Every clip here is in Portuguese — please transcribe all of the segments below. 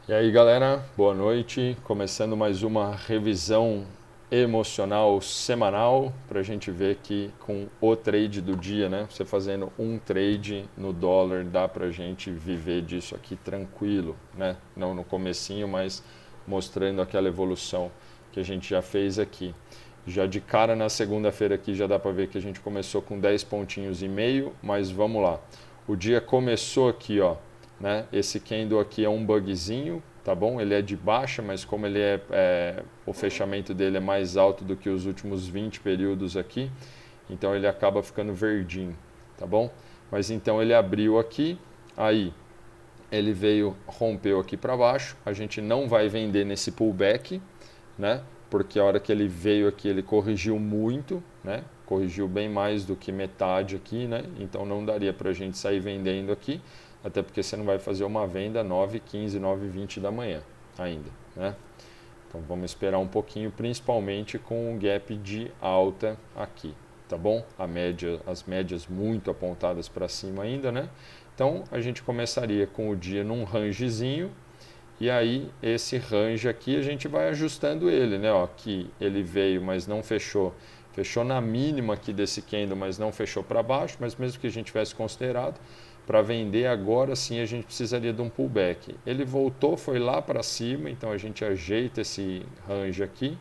E aí galera, boa noite. Começando mais uma revisão emocional semanal para a gente ver que com o trade do dia, né? Você fazendo um trade no dólar dá para a gente viver disso aqui tranquilo, né? Não no comecinho, mas mostrando aquela evolução que a gente já fez aqui. Já de cara na segunda-feira aqui já dá para ver que a gente começou com 10 pontinhos e meio, mas vamos lá. O dia começou aqui, ó, né? Esse candle aqui é um bugzinho, tá bom? Ele é de baixa, mas como ele o fechamento dele é mais alto do que os últimos 20 períodos aqui, então ele acaba ficando verdinho, tá bom? Mas então ele abriu aqui, aí ele veio, rompeu aqui para baixo, a gente não vai vender nesse pullback, né? Porque a hora que ele veio aqui ele corrigiu muito, né? Corrigiu bem mais do que metade aqui, né? Então não daria para a gente sair vendendo aqui, até porque você não vai fazer uma venda 9h15, 9h20 da manhã ainda, né? Então vamos esperar um pouquinho, principalmente com o gap de alta aqui, tá bom? As médias muito apontadas para cima ainda, né? Então a gente começaria com o dia num rangezinho, e aí esse range aqui a gente vai ajustando ele, né? Ó, aqui ele veio, mas não fechou. Fechou na mínima aqui desse candle, mas não fechou para baixo, mas mesmo que a gente tivesse considerado, para vender agora sim a gente precisaria de um pullback. Ele voltou, foi lá para cima, então a gente ajeita esse range aqui.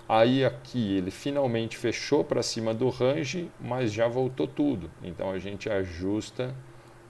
Aí aqui ele finalmente fechou para cima do range, mas já voltou tudo. Então a gente ajusta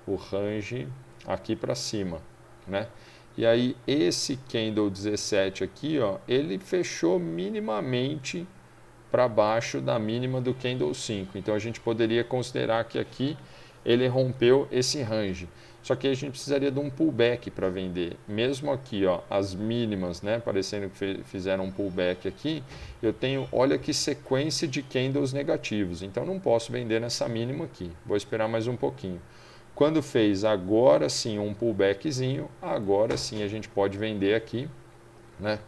o range aqui para cima, né? E aí esse candle 17 aqui, ó, ele fechou minimamente para baixo da mínima do candle 5. Então a gente poderia considerar que aqui ele rompeu esse range. Só que a gente precisaria de um pullback para vender. Mesmo aqui, ó, as mínimas, né, parecendo que fizeram um pullback aqui, eu tenho, olha que sequência de candles negativos. Então não posso vender nessa mínima aqui. Vou esperar mais um pouquinho. Quando fez agora sim um pullbackzinho, agora sim a gente pode vender aqui, né?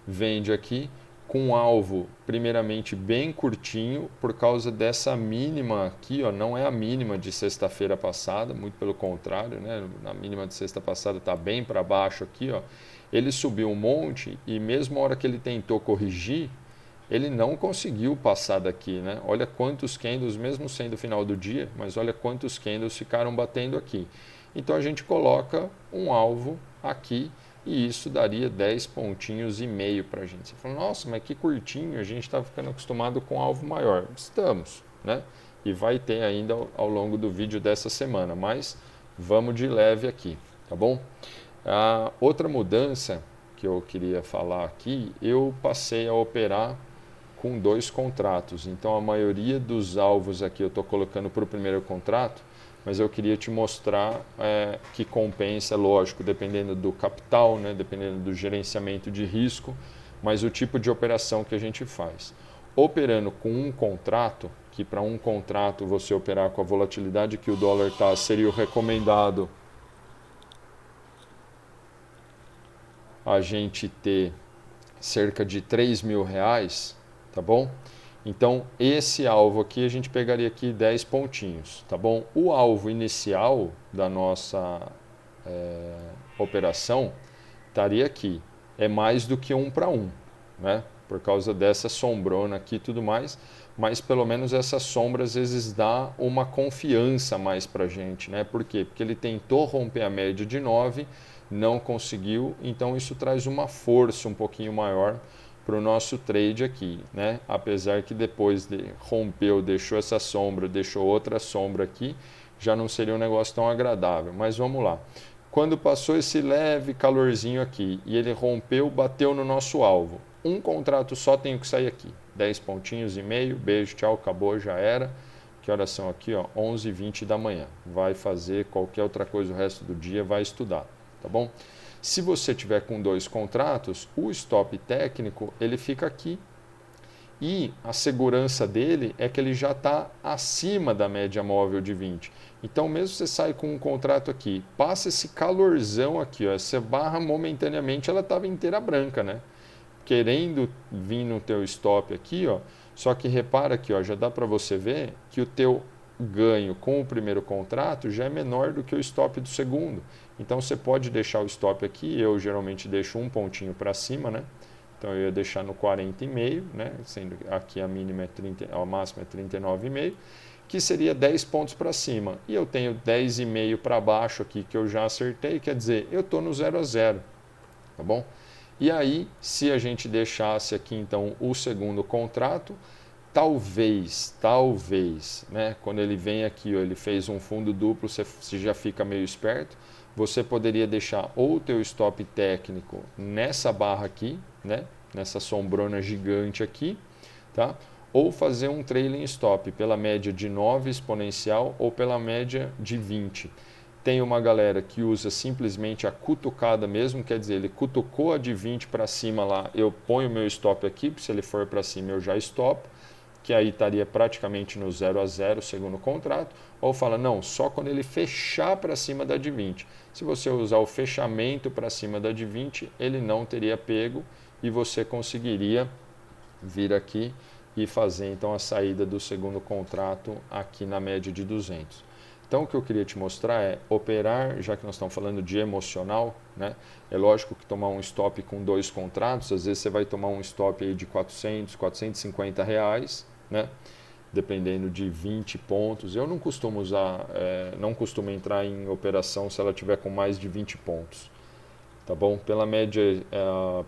Vende aqui com um alvo primeiramente bem curtinho, por causa dessa mínima aqui, ó, não é a mínima de sexta-feira passada, muito pelo contrário, né? Na mínima de sexta passada está bem para baixo aqui, ó. Ele subiu um monte e mesmo a hora que ele tentou corrigir, ele não conseguiu passar daqui, né? Olha quantos candles, mesmo sendo final do dia, mas olha quantos candles ficaram batendo aqui. Então a gente coloca um alvo aqui e isso daria 10 pontinhos e meio para a gente. Você fala, nossa, mas que curtinho, a gente está ficando acostumado com alvo maior. Estamos, né? E vai ter ainda ao longo do vídeo dessa semana, mas vamos de leve aqui, tá bom? A outra mudança que eu queria falar aqui, eu passei a operar com 2 contratos. Então a maioria dos alvos aqui eu estou colocando para o primeiro contrato, mas eu queria te mostrar que compensa, lógico, dependendo do capital, né, dependendo do gerenciamento de risco, mas o tipo de operação que a gente faz. Operando com um contrato, que para um contrato você operar com a volatilidade que o dólar está, seria o recomendado a gente ter cerca de R$ 3.000, tá bom? Então, esse alvo aqui, a gente pegaria aqui 10 pontinhos, tá bom? O alvo inicial da nossa operação estaria aqui. É mais do que 1 para 1, né? Por causa dessa sombrona aqui e tudo mais, mas pelo menos essa sombra às vezes dá uma confiança mais para a gente, né? Por quê? Porque ele tentou romper a média de 9, não conseguiu, então isso traz uma força um pouquinho maior para o nosso trade aqui, né? Apesar que depois rompeu, deixou essa sombra, deixou outra sombra aqui, já não seria um negócio tão agradável. Mas vamos lá. Quando passou esse leve calorzinho aqui e ele rompeu, bateu no nosso alvo. Um contrato só tem que sair aqui. 10 pontinhos e meio, beijo, tchau, acabou, já era. Que horas são aqui? 11h20 da manhã. Vai fazer qualquer outra coisa o resto do dia, vai estudar, tá bom? Se você tiver com 2 contratos, o stop técnico ele fica aqui e a segurança dele é que ele já está acima da média móvel de 20. Então, mesmo você sai com um contrato aqui, passa esse calorzão aqui, ó, essa barra momentaneamente ela estava inteira branca, né? Querendo vir no teu stop aqui, ó, só que repara aqui, ó, já dá para você ver que o teu ganho com o primeiro contrato já é menor do que o stop do segundo. Então você pode deixar o stop aqui, eu geralmente deixo um pontinho para cima, né? Então eu ia deixar no 40,5, né? Sendo que aqui a mínima é 30, a máxima é 39,5, que seria 10 pontos para cima. E eu tenho 10,5 para baixo aqui que eu já acertei, quer dizer, eu estou no 0 a 0, tá bom? E aí, se a gente deixasse aqui então o segundo contrato, talvez, né, quando ele vem aqui, ó, ele fez um fundo duplo, você já fica meio esperto, você poderia deixar ou o teu stop técnico nessa barra aqui, né, nessa sombrona gigante aqui, tá? Ou fazer um trailing stop pela média de 9 exponencial ou pela média de 20. Tem uma galera que usa simplesmente a cutucada mesmo, quer dizer, ele cutucou a de 20 para cima lá, eu ponho o meu stop aqui, se ele for para cima eu já stop, que aí estaria praticamente no 0 a 0 segundo o contrato, ou fala, não, só quando ele fechar para cima da de 20. Se você usar o fechamento para cima da de 20, ele não teria pego e você conseguiria vir aqui e fazer então a saída do segundo contrato aqui na média de 200. Então o que eu queria te mostrar é operar, já que nós estamos falando de emocional, né? É lógico que tomar um stop com 2 contratos, às vezes você vai tomar um stop aí de 400, 450 reais, né? Dependendo de 20 pontos. Eu não costumo usar, não costumo entrar em operação se ela tiver com mais de 20 pontos. Tá bom? Pela média,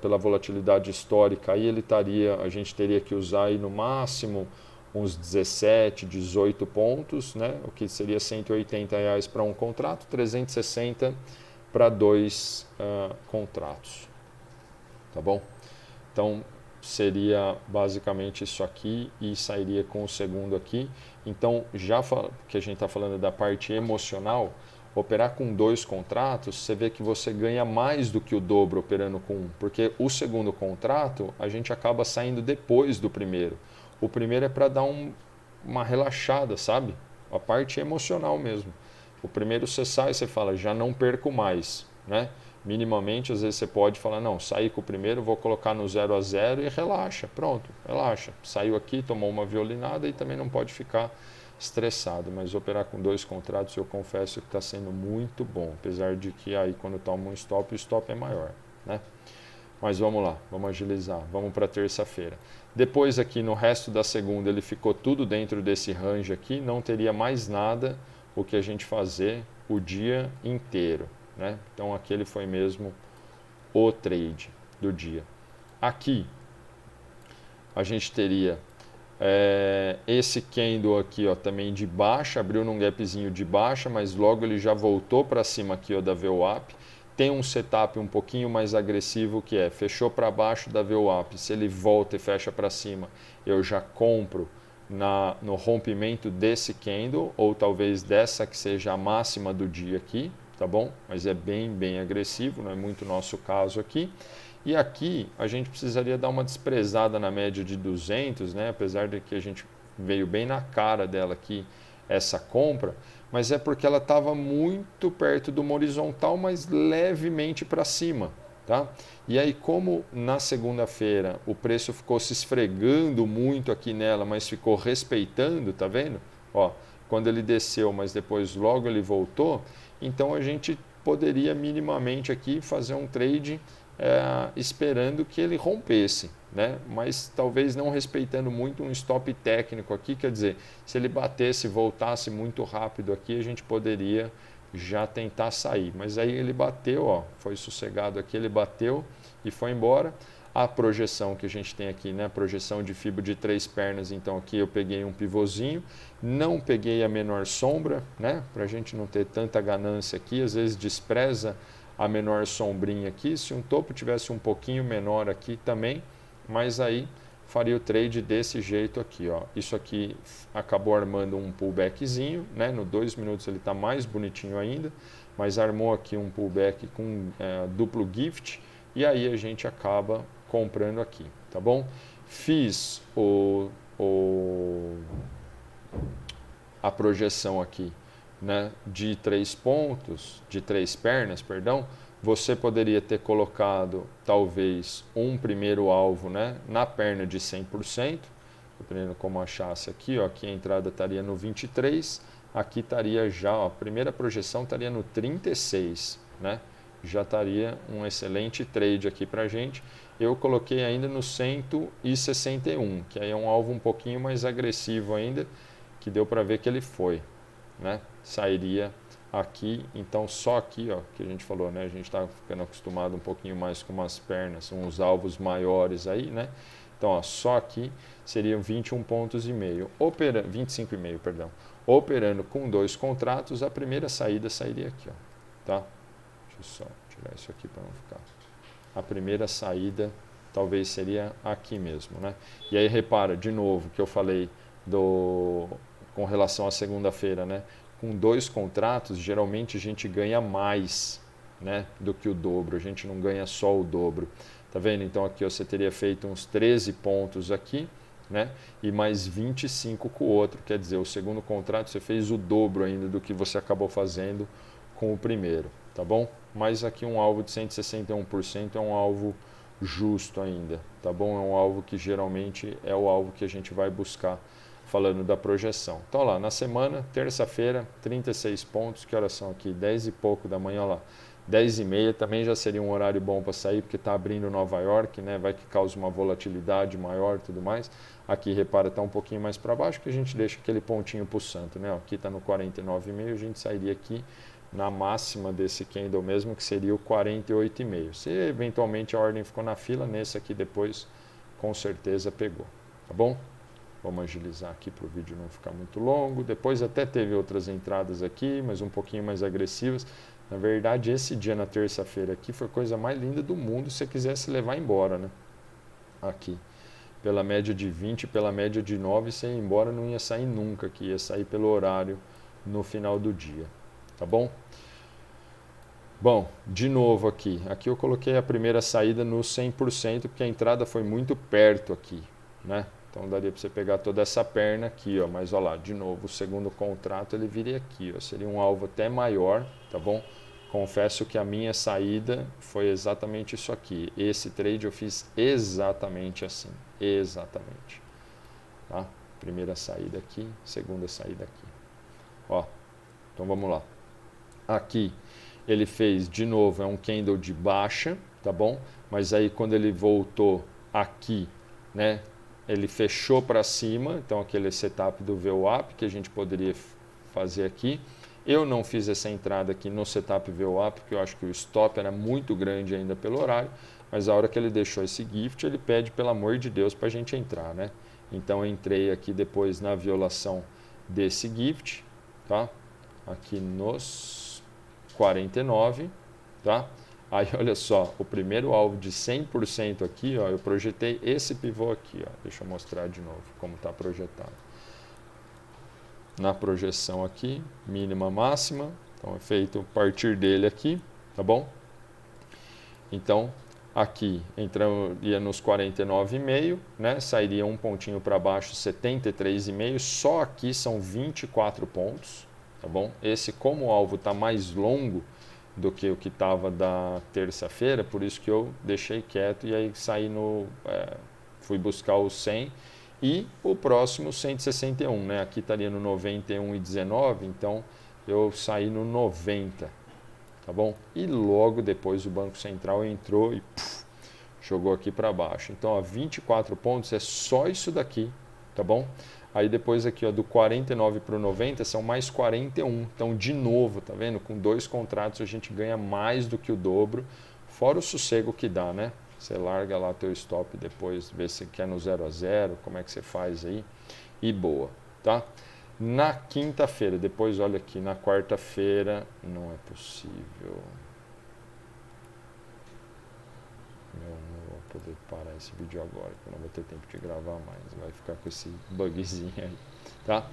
pela volatilidade histórica, aí a gente teria que usar aí no máximo uns 17, 18 pontos, né? O que seria R$180 para um contrato, 360 para 2 contratos. Tá bom? Então, seria basicamente isso aqui e sairia com o segundo aqui. Então, já que a gente está falando da parte emocional, operar com 2 contratos, você vê que você ganha mais do que o dobro operando com um, porque o segundo contrato a gente acaba saindo depois do primeiro. O primeiro é para dar uma relaxada, sabe? A parte emocional mesmo. O primeiro você sai e você fala, já não perco mais, né? Minimamente, às vezes você pode falar, não, saí com o primeiro, vou colocar no 0 a 0 e relaxa, pronto, relaxa. Saiu aqui, tomou uma violinada e também não pode ficar estressado, mas operar com 2 contratos eu confesso que está sendo muito bom, apesar de que aí quando toma um stop, o stop é maior, né? Mas vamos lá, vamos agilizar, vamos para terça-feira. Depois aqui no resto da segunda ele ficou tudo dentro desse range aqui, não teria mais nada o que a gente fazer o dia inteiro, né? Então aqui ele foi mesmo o trade do dia. Aqui a gente teria esse candle aqui, ó, também de baixa, abriu num gapzinho de baixa, mas logo ele já voltou para cima aqui, ó, da VWAP. Tem um setup um pouquinho mais agressivo que fechou para baixo da VWAP, se ele volta e fecha para cima, eu já compro no rompimento desse candle, ou talvez dessa que seja a máxima do dia aqui, tá bom? Mas é bem agressivo, não é muito nosso caso aqui. E aqui a gente precisaria dar uma desprezada na média de 200, né? Apesar de que a gente veio bem na cara dela aqui essa compra, mas é porque ela estava muito perto de uma horizontal, mas levemente para cima. Tá? E aí, como na segunda-feira o preço ficou se esfregando muito aqui nela, mas ficou respeitando, tá vendo? Ó, quando ele desceu, mas depois logo ele voltou, então a gente poderia minimamente aqui fazer um trade esperando que ele rompesse, né? Mas talvez não respeitando muito um stop técnico aqui, quer dizer, se ele batesse e voltasse muito rápido aqui, a gente poderia já tentar sair. Mas aí ele bateu, ó, foi sossegado aqui, ele bateu e foi embora. A projeção que a gente tem aqui, né? Projeção de fibra de 3 pernas, então aqui eu peguei um pivôzinho, não peguei a menor sombra, né? Para a gente não ter tanta ganância aqui, às vezes despreza a menor sombrinha aqui, se um topo tivesse um pouquinho menor aqui também, mas aí faria o trade desse jeito aqui, ó. Isso aqui acabou armando um pullbackzinho, né? No 2 minutos ele está mais bonitinho ainda, mas armou aqui um pullback com duplo gift e aí a gente acaba comprando aqui, tá bom? Fiz a projeção aqui, né, de 3 pontos, de 3 pernas, perdão. Você poderia ter colocado talvez um primeiro alvo, né, na perna de 100%, dependendo como achasse aqui, ó, aqui a entrada estaria no 23, aqui estaria já, ó, a primeira projeção estaria no 36, né? Já estaria um excelente trade aqui para a gente. Eu coloquei ainda no 161, que aí é um alvo um pouquinho mais agressivo ainda, que deu para ver que ele foi, né? Sairia aqui, então só aqui, ó, que a gente falou, né? A gente está ficando acostumado um pouquinho mais com umas pernas, uns alvos maiores aí, né? Então, ó, só aqui seriam 21 pontos e meio, 25,5, perdão. Operando com 2 contratos, a primeira saída sairia aqui, ó, tá? Deixa eu só tirar isso aqui para não ficar. A primeira saída talvez seria aqui mesmo, né? E aí repara, de novo, que eu falei com relação à segunda-feira, né? Com 2 contratos, geralmente a gente ganha mais, né, do que o dobro. A gente não ganha só o dobro. Tá vendo? Então aqui você teria feito uns 13 pontos aqui, né? E mais 25 com o outro. Quer dizer, o segundo contrato você fez o dobro ainda do que você acabou fazendo com o primeiro, tá bom? Mas aqui um alvo de 161% é um alvo justo ainda, tá bom? É um alvo que geralmente é o alvo que a gente vai buscar falando da projeção. Então lá, na semana, terça-feira, 36 pontos, que horas são aqui? 10 e pouco da manhã, lá. 10 e meia também já seria um horário bom para sair, porque está abrindo Nova York, né? Vai que causa uma volatilidade maior e tudo mais. Aqui, repara, está um pouquinho mais para baixo, que a gente deixa aquele pontinho para o santo, né? Aqui está no 49,5, a gente sairia aqui na máxima desse candle mesmo, que seria o 48,5. Se eventualmente a ordem ficou na fila, nesse aqui depois com certeza pegou, tá bom? Vamos agilizar aqui para o vídeo não ficar muito longo. Depois até teve outras entradas aqui, mas um pouquinho mais agressivas. Na verdade, esse dia na terça-feira aqui foi a coisa mais linda do mundo se você quisesse levar embora, né? Aqui. Pela média de 20, pela média de 9, você ia embora, não ia sair nunca, que ia sair pelo horário no final do dia. Tá bom? Bom, de novo aqui. Aqui eu coloquei a primeira saída no 100%, porque a entrada foi muito perto aqui, né? Então daria para você pegar toda essa perna aqui, ó, mas olha lá, de novo, o segundo contrato ele viria aqui, ó, seria um alvo até maior, tá bom? Confesso que a minha saída foi exatamente isso aqui. Esse trade eu fiz exatamente assim, exatamente. Tá? Primeira saída aqui, segunda saída aqui. Ó, então vamos lá. Aqui ele fez de novo, é um candle de baixa, tá bom? Mas aí quando ele voltou aqui, né? Ele fechou para cima, então aquele setup do VWAP que a gente poderia fazer aqui. Eu não fiz essa entrada aqui no setup VWAP, porque eu acho que o stop era muito grande ainda pelo horário, mas a hora que ele deixou esse gift, ele pede, pelo amor de Deus, para a gente entrar, né? Então eu entrei aqui depois na violação desse gift, tá? Aqui nos 49, tá? Aí, olha só, o primeiro alvo de 100% aqui, ó, eu projetei esse pivô aqui. Ó, deixa eu mostrar de novo como está projetado. Na projeção aqui, mínima, máxima. Então, é feito a partir dele aqui, tá bom? Então, aqui ia nos 49,5, né? Sairia um pontinho para baixo, 73,5. Só aqui são 24 pontos, tá bom? Esse, como o alvo está mais longo do que o que estava da terça-feira, por isso que eu deixei quieto e aí saí fui buscar o 100 e o próximo 161, né? Aqui estaria no 91,19, então eu saí no 90, tá bom? E logo depois o Banco Central entrou e jogou aqui para baixo. Então, ó, 24 pontos é só isso daqui, tá bom? Aí depois aqui, ó, do 49 para o 90 são mais 41. Então, de novo, tá vendo? Com 2 contratos a gente ganha mais do que o dobro, fora o sossego que dá, né? Você larga lá teu stop depois, vê se quer no 0 a 0, como é que você faz aí. E boa, tá? Na quinta-feira, depois olha aqui, na quarta-feira, não é possível. Não vou poder parar esse vídeo agora, porque eu não vou ter tempo de gravar mais. Vai ficar com esse bugzinho aí, tá?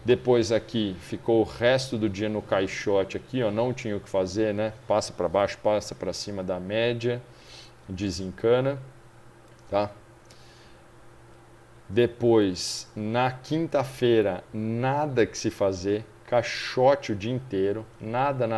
Depois aqui, ficou o resto do dia no caixote aqui, ó, não tinha o que fazer, né? Passa para baixo, passa para cima da média, desencana, tá? Depois, na quinta-feira, nada que se fazer, caixote o dia inteiro, nada,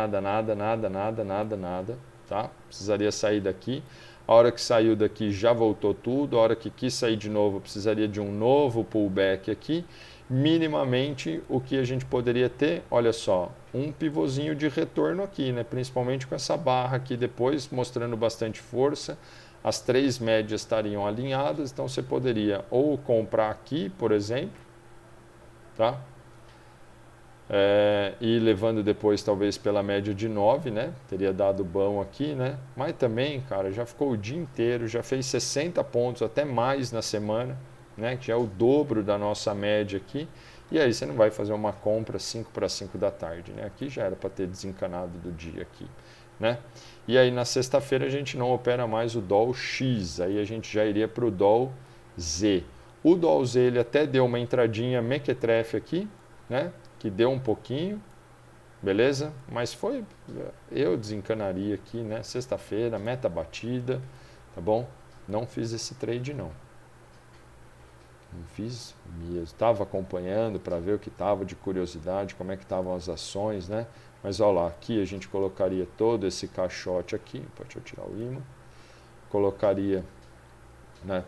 tá? Precisaria sair daqui. A hora que saiu daqui já voltou tudo, a hora que quis sair de novo precisaria de um novo pullback aqui minimamente o que a gente poderia ter, olha só, um pivôzinho de retorno aqui, né? Principalmente com essa barra aqui depois, mostrando bastante força. As três médias estariam alinhadas, então você poderia ou comprar aqui, por exemplo, tá? E levando depois talvez pela média de 9, né? Teria dado bom aqui, né? Mas também, cara, já ficou o dia inteiro, já fez 60 pontos, até mais na semana, né? Que já é o dobro da nossa média aqui. E aí você não vai fazer uma compra 5 para 5 da tarde, né? Aqui já era para ter desencanado do dia aqui, né? E aí na sexta-feira a gente não opera mais o DOL X, aí a gente já iria para o DOL Z. O DOL Z ele até deu uma entradinha mequetrefe aqui, né? Que deu um pouquinho, beleza? Mas foi, eu desencanaria aqui, né? Sexta-feira, meta batida, tá bom? Não fiz esse trade não. Não fiz mesmo. Estava acompanhando para ver o que estava de curiosidade, como é que estavam as ações, né? Mas olha lá, aqui a gente colocaria todo esse caixote aqui, pode eu tirar o imã, colocaria, né?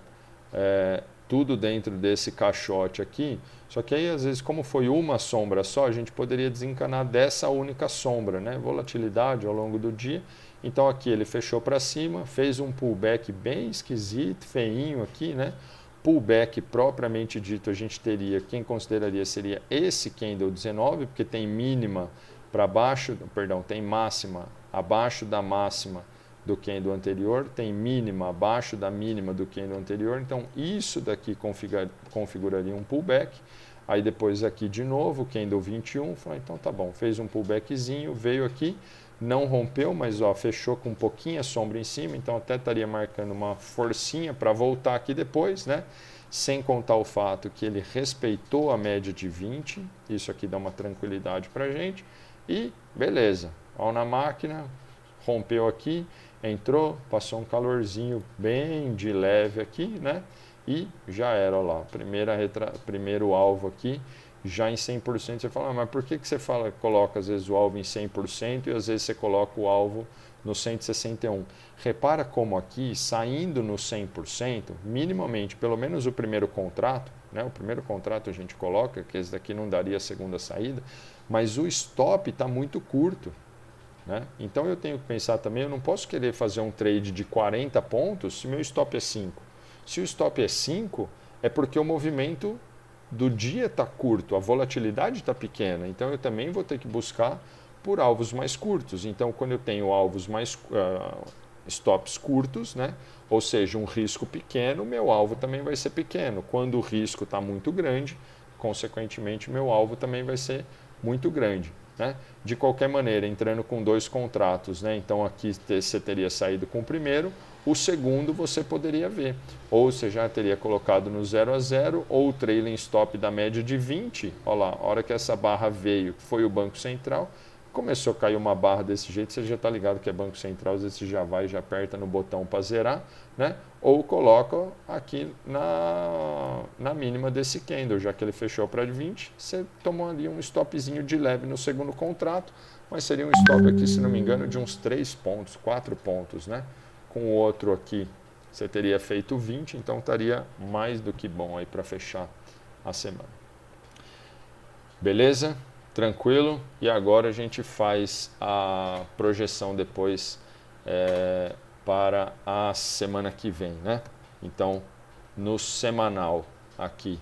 Tudo dentro desse caixote aqui, só que aí às vezes como foi uma sombra só, a gente poderia desencanar dessa única sombra, né? Volatilidade ao longo do dia. Então aqui ele fechou para cima, fez um pullback bem esquisito, feinho aqui, né? Pullback propriamente dito a gente teria, quem consideraria seria esse candle 19, porque tem mínima para baixo, perdão, tem máxima abaixo da máxima do candle anterior, tem mínima abaixo da mínima do candle anterior, então isso daqui configuraria um pullback. Aí depois aqui de novo, candle 21, falou, então tá bom, fez um pullbackzinho, veio aqui, não rompeu, mas ó, fechou com um pouquinho a sombra em cima, então até estaria marcando uma forcinha para voltar aqui depois, né? Sem contar o fato que ele respeitou a média de 20, isso aqui dá uma tranquilidade para a gente, e beleza, ó na máquina, rompeu aqui, entrou, passou um calorzinho bem de leve aqui, né? E já era, ó lá, primeiro alvo aqui, já em 100%. Você fala, mas por que você coloca às vezes o alvo em 100% e às vezes você coloca o alvo no 161? Repara como aqui, saindo no 100%, minimamente, pelo menos o primeiro contrato, né? O primeiro contrato a gente coloca, que esse daqui não daria a segunda saída, mas o stop está muito curto. Né? Então eu tenho que pensar também, eu não posso querer fazer um trade de 40 pontos se meu stop é 5. Se o stop é 5, é porque o movimento do dia está curto, a volatilidade está pequena. Então eu também vou ter que buscar por alvos mais curtos. Então quando eu tenho alvos mais stops curtos, né? Ou seja, um risco pequeno, meu alvo também vai ser pequeno. Quando o risco está muito grande, consequentemente meu alvo também vai ser muito grande. Né? De qualquer maneira, entrando com 2 contratos, né? Então aqui você teria saído com o primeiro, o segundo você poderia ver. Ou você já teria colocado no 0 a 0, ou o trailing stop da média de 20. Olha lá, a hora que essa barra veio, foi o Banco Central, começou a cair uma barra desse jeito, você já está ligado que é Banco Central, às vezes você já vai e já aperta no botão para zerar, né? Ou coloca aqui na mínima desse candle, já que ele fechou para 20, você tomou ali um stopzinho de leve no segundo contrato, mas seria um stop aqui, se não me engano, de uns 3 pontos, 4 pontos, né? Com o outro aqui, você teria feito 20, então estaria mais do que bom aí para fechar a semana. Beleza? Tranquilo? E agora a gente faz a projeção depois para a semana que vem, né? Então, no semanal aqui,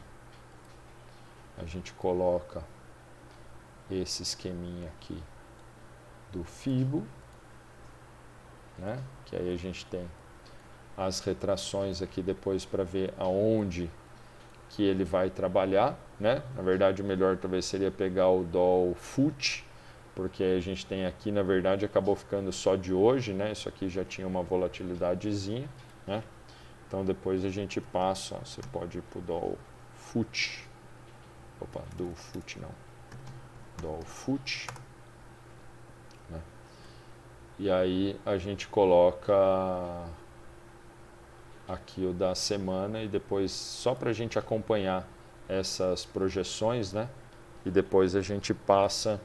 a gente coloca esse esqueminha aqui do FIBO, né? Que aí a gente tem as retrações aqui depois para ver aonde que ele vai trabalhar, né? Na verdade, o melhor talvez seria pegar o DOL FUT, porque a gente tem aqui, na verdade, acabou ficando só de hoje, né? Isso aqui já tinha uma volatilidadezinha, né? Então depois a gente passa, ó, você pode ir para o DOL FUT, opa, do FUT não, DOL FUT, né? E aí a gente coloca aqui o da semana e depois só para a gente acompanhar essas projeções, né? E depois a gente passa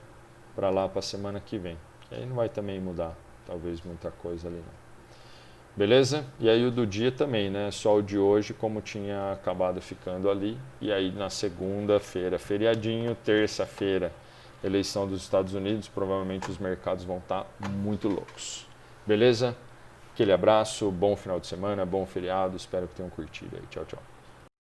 para lá para a semana que vem. Que aí não vai também mudar, talvez, muita coisa ali não. Beleza? E aí o do dia também, né? Só o de hoje, como tinha acabado ficando ali. E aí na segunda-feira, feriadinho, terça-feira, eleição dos Estados Unidos, provavelmente os mercados vão estar muito loucos. Beleza? Aquele abraço, bom final de semana, bom feriado, espero que tenham curtido aí. Tchau, tchau.